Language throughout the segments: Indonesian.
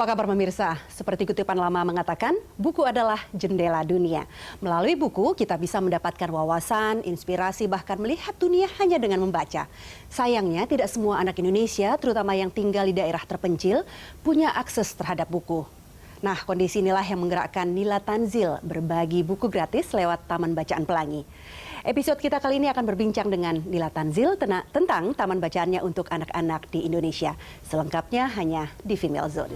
Apa kabar pemirsa? Seperti kutipan lama mengatakan, buku adalah jendela dunia. Melalui buku, kita bisa mendapatkan wawasan, inspirasi, bahkan melihat dunia hanya dengan membaca. Sayangnya, tidak semua anak Indonesia, terutama yang tinggal di daerah terpencil, punya akses terhadap buku. Nah, kondisi inilah yang menggerakkan Nila Tanzil berbagi buku gratis lewat Taman Bacaan Pelangi. Episode kita kali ini akan berbincang dengan Nila Tanzil tentang taman bacaannya untuk anak-anak di Indonesia. Selengkapnya hanya di Female Zone.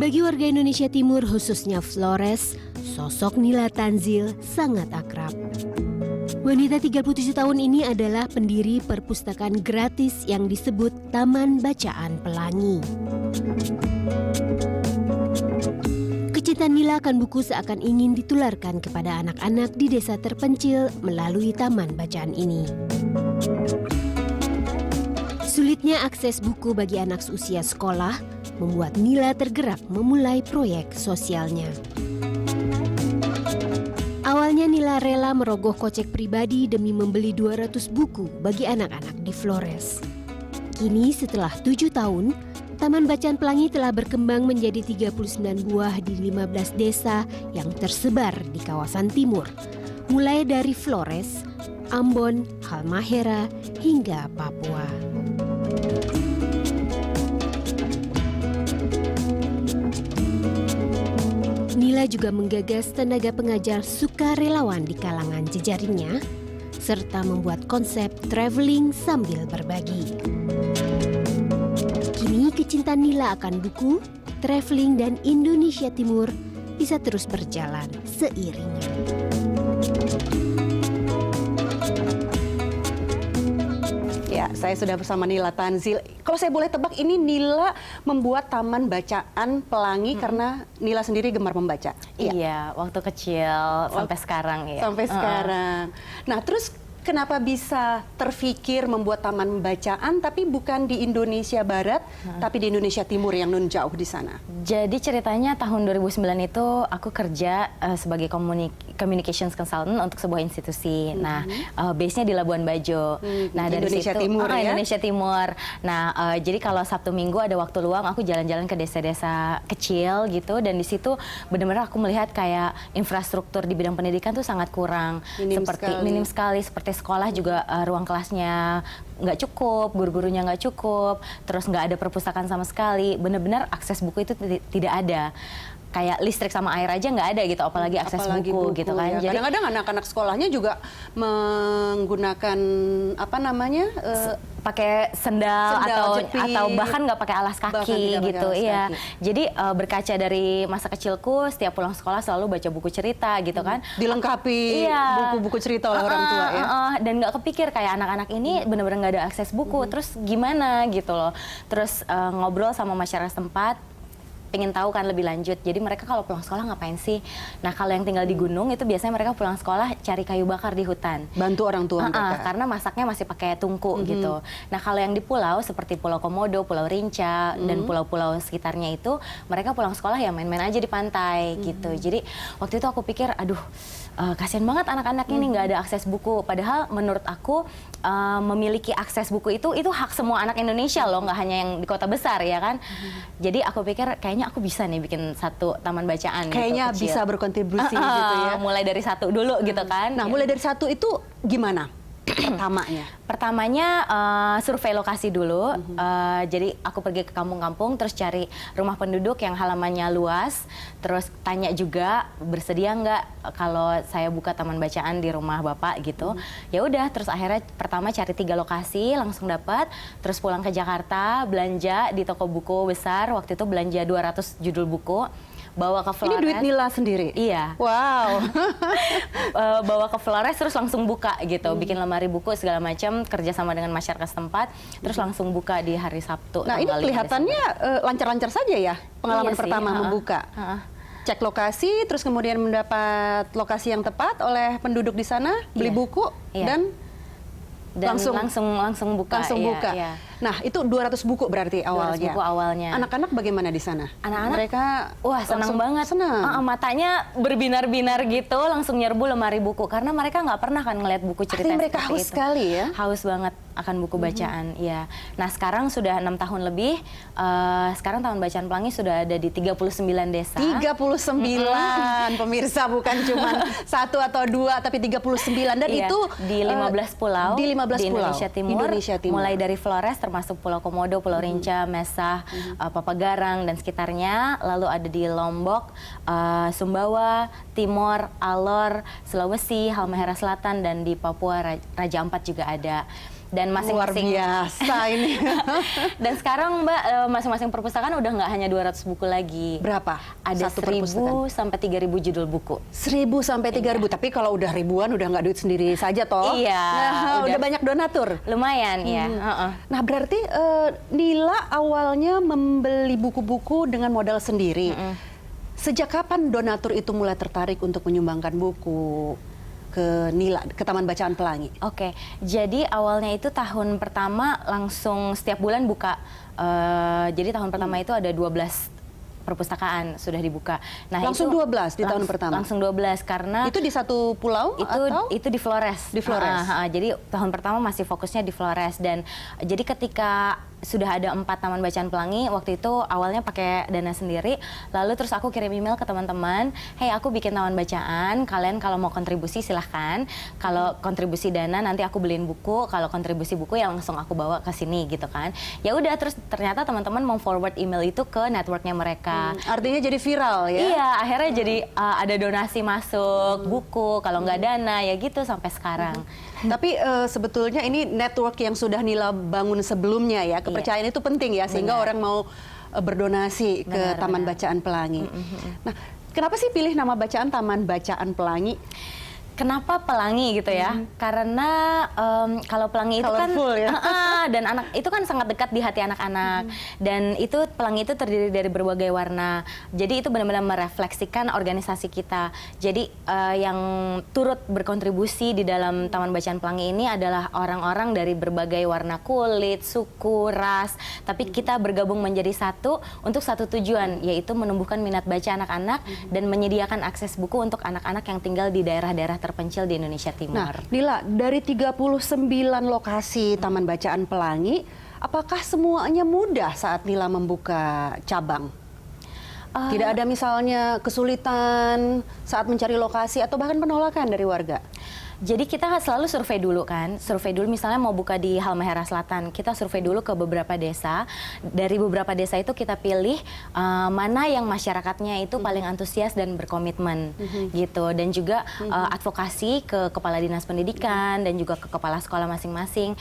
Bagi warga Indonesia Timur, khususnya Flores, sosok Nila Tanzil sangat akrab. Wanita 37 tahun ini adalah pendiri perpustakaan gratis yang disebut Taman Bacaan Pelangi. Kecintaan Nila akan buku seakan ingin ditularkan kepada anak-anak di desa terpencil melalui taman bacaan ini. Sulitnya akses buku bagi anak seusia sekolah membuat Nila tergerak memulai proyek sosialnya. Awalnya Nila rela merogoh kocek pribadi demi membeli 200 buku bagi anak-anak di Flores. Kini setelah 7 tahun, Taman Bacaan Pelangi telah berkembang menjadi 39 buah di 15 desa yang tersebar di kawasan timur. Mulai dari Flores, Ambon, Halmahera, hingga Papua. Nila juga menggagas tenaga pengajar sukarelawan di kalangan jejaringnya, serta membuat konsep traveling sambil berbagi. Kini kecintaan Nila akan buku, traveling, dan Indonesia Timur bisa terus berjalan seiringnya. Ya, saya sudah bersama Nila Tanzil. Kalau saya boleh tebak, ini Nila membuat Taman Bacaan Pelangi karena Nila sendiri gemar membaca. Iya, waktu kecil sampai sekarang ya. Sampai sekarang. Nah, terus kenapa bisa terfikir membuat taman bacaan tapi bukan di Indonesia Barat, tapi di Indonesia Timur yang nun jauh di sana? Jadi ceritanya tahun 2009 itu aku kerja sebagai communications consultant untuk sebuah institusi. Nah, base-nya di Labuan Bajo. Nah, dari Indonesia situ, Timur ya? Indonesia Timur. Nah, jadi kalau Sabtu Minggu ada waktu luang, aku jalan-jalan ke desa-desa kecil gitu. Dan di situ benar-benar aku melihat kayak infrastruktur di bidang pendidikan tuh sangat kurang. Minim sekali. Seperti sekolah juga ruang kelasnya nggak cukup, guru-gurunya nggak cukup, terus nggak ada perpustakaan sama sekali. Benar-benar akses buku itu tidak ada. Kayak listrik sama air aja nggak ada gitu, apalagi akses buku gitu kan. Ya. Jadi kadang-kadang anak-anak sekolahnya juga menggunakan apa namanya pakai sendal jepit, atau bahkan nggak pakai alas kaki gitu. Iya. Jadi berkaca dari masa kecilku, setiap pulang sekolah selalu baca buku cerita gitu kan. Dilengkapi buku-buku cerita oleh orang tua ya. Dan nggak kepikir kayak anak-anak ini benar-benar nggak ada akses buku. Terus gimana gitu loh. Terus ngobrol sama masyarakat setempat, pengen tahu kan lebih lanjut. Jadi mereka kalau pulang sekolah ngapain sih? Nah, kalau yang tinggal di gunung itu biasanya mereka pulang sekolah cari kayu bakar di hutan. Bantu orang tua mereka. Karena masaknya masih pakai tungku gitu. Nah, kalau yang di pulau seperti Pulau Komodo, Pulau Rinca, dan pulau-pulau sekitarnya itu, mereka pulang sekolah ya main-main aja di pantai gitu. Jadi waktu itu aku pikir, aduh, kasian banget anak-anak ini nggak ada akses buku. Padahal menurut aku memiliki akses buku itu hak semua anak Indonesia loh, nggak hanya yang di kota besar ya kan. Jadi aku pikir kayaknya aku bisa nih bikin satu taman bacaan. Kayaknya gitu, bisa berkontribusi gitu ya. Mulai dari satu dulu gitu kan. Nah, mulai dari satu itu gimana? Pertamanya survei lokasi dulu. Jadi aku pergi ke kampung-kampung, terus cari rumah penduduk yang halamannya luas, terus tanya juga bersedia nggak kalau saya buka taman bacaan di rumah bapak gitu. Ya udah, terus akhirnya pertama cari 3 lokasi, langsung dapat. Terus pulang ke Jakarta, belanja di toko buku besar. Waktu itu belanja 200 judul buku. Bawa ke Flores. Ini duit Nila sendiri? Iya. Wow. Bawa ke Flores terus langsung buka gitu, bikin lemari buku segala macam, kerja sama dengan masyarakat setempat, terus langsung buka di hari Sabtu. Nah, ini kelihatannya lancar-lancar saja ya pengalaman pertama membuka. Cek lokasi, terus kemudian mendapat lokasi yang tepat oleh penduduk di sana, beli buku dan langsung buka. Langsung buka. Iya. Nah, itu 200 buku berarti 200 awalnya. buku awalnya. Anak-anak bagaimana di sana? Anak-anak, mereka wah senang banget. Senang. Matanya berbinar-binar gitu, langsung nyerbu lemari buku karena mereka nggak pernah kan ngeliat buku cerita Artinya yang mereka seperti haus itu. sekali ya? Haus banget akan buku bacaan, ya. Nah sekarang sudah 6 tahun lebih, sekarang Taman Bacaan Pelangi sudah ada di 39 desa. 39, pemirsa, bukan cuma 1 atau 2, tapi 39. Dan Iya, itu di 15 pulau di 15 pulau Indonesia Timur, mulai dari Flores termasuk Pulau Komodo, Pulau Rinca, Mesah, Papagarang dan sekitarnya, lalu ada di Lombok, Sumbawa, Timor, Alor, Sulawesi, Halmahera Selatan, dan di Papua Raja Ampat juga ada. Dan masing-masing luar biasa ini. Dan sekarang Mbak, masing-masing perpustakaan udah nggak hanya 200 buku lagi. Berapa? Ada 1.000 sampai 3.000 judul buku. 1.000 sampai 3.000, tapi kalau udah ribuan udah nggak duit sendiri saja toh. Iya, Nah, udah banyak donatur. Lumayan ya. Nah berarti Nila awalnya membeli buku-buku dengan modal sendiri. Sejak kapan donatur itu mulai tertarik untuk menyumbangkan buku ke Nila, ke Taman Bacaan Pelangi? Oke, jadi awalnya itu tahun pertama langsung setiap bulan buka. Jadi tahun pertama itu ada 12 perpustakaan sudah dibuka. Nah, langsung itu 12 di tahun pertama? Langsung 12 karena itu di satu pulau atau? Itu di Flores. Di Flores. Jadi tahun pertama masih fokusnya di Flores, dan jadi ketika sudah ada 4 Taman Bacaan Pelangi, waktu itu awalnya pakai dana sendiri, lalu terus aku kirim email ke teman-teman, hey aku bikin taman bacaan, kalian kalau mau kontribusi silahkan, kalau kontribusi dana nanti aku beliin buku, kalau kontribusi buku ya langsung aku bawa ke sini gitu kan. Ya udah, terus ternyata teman-teman mau forward email itu ke networknya mereka. Artinya jadi viral ya? Iya, akhirnya jadi ada donasi masuk, buku, kalau nggak dana ya gitu sampai sekarang. Tapi sebetulnya ini network yang sudah Nila bangun sebelumnya ya, kepercayaan itu penting ya, sehingga orang mau berdonasi ke Taman Bacaan Pelangi. Nah, kenapa sih pilih nama bacaan Taman Bacaan Pelangi? Kenapa Pelangi gitu ya? Karena kalau Pelangi itu kan ya? Dan anak itu kan sangat dekat di hati anak-anak, dan itu Pelangi itu terdiri dari berbagai warna. Jadi itu benar-benar merefleksikan organisasi kita. Jadi yang turut berkontribusi di dalam Taman Bacaan Pelangi ini adalah orang-orang dari berbagai warna kulit, suku, ras, tapi kita bergabung menjadi satu untuk satu tujuan, yaitu menumbuhkan minat baca anak-anak dan menyediakan akses buku untuk anak-anak yang tinggal di daerah-daerah terpencil di Indonesia Timur. Nah, Nila, dari 39 lokasi Taman Bacaan Pelangi, apakah semuanya mudah saat Nila membuka cabang? Tidak ada misalnya kesulitan saat mencari lokasi atau bahkan penolakan dari warga? Jadi kita selalu survei dulu kan, survei dulu misalnya mau buka di Halmahera Selatan, kita survei dulu ke beberapa desa. Dari beberapa desa itu kita pilih mana yang masyarakatnya itu paling antusias dan berkomitmen gitu. Dan juga advokasi ke Kepala Dinas Pendidikan dan juga ke Kepala Sekolah masing-masing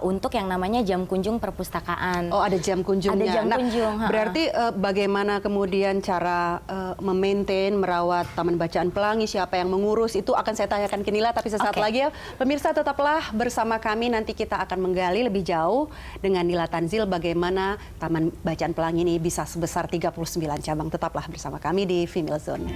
untuk yang namanya jam kunjung perpustakaan. Oh, ada jam kunjungnya. Ada jam kunjung. Berarti bagaimana kemudian cara memaintain, merawat Taman Bacaan Pelangi, siapa yang mengurus, itu akan saya tanyakan ke Nila. Tapi sesaat lagi ya, pemirsa tetaplah bersama kami. Nanti kita akan menggali lebih jauh dengan Nila Tanzil bagaimana Taman Bacaan Pelangi ini bisa sebesar 39 cabang. Tetaplah bersama kami di Female Zone.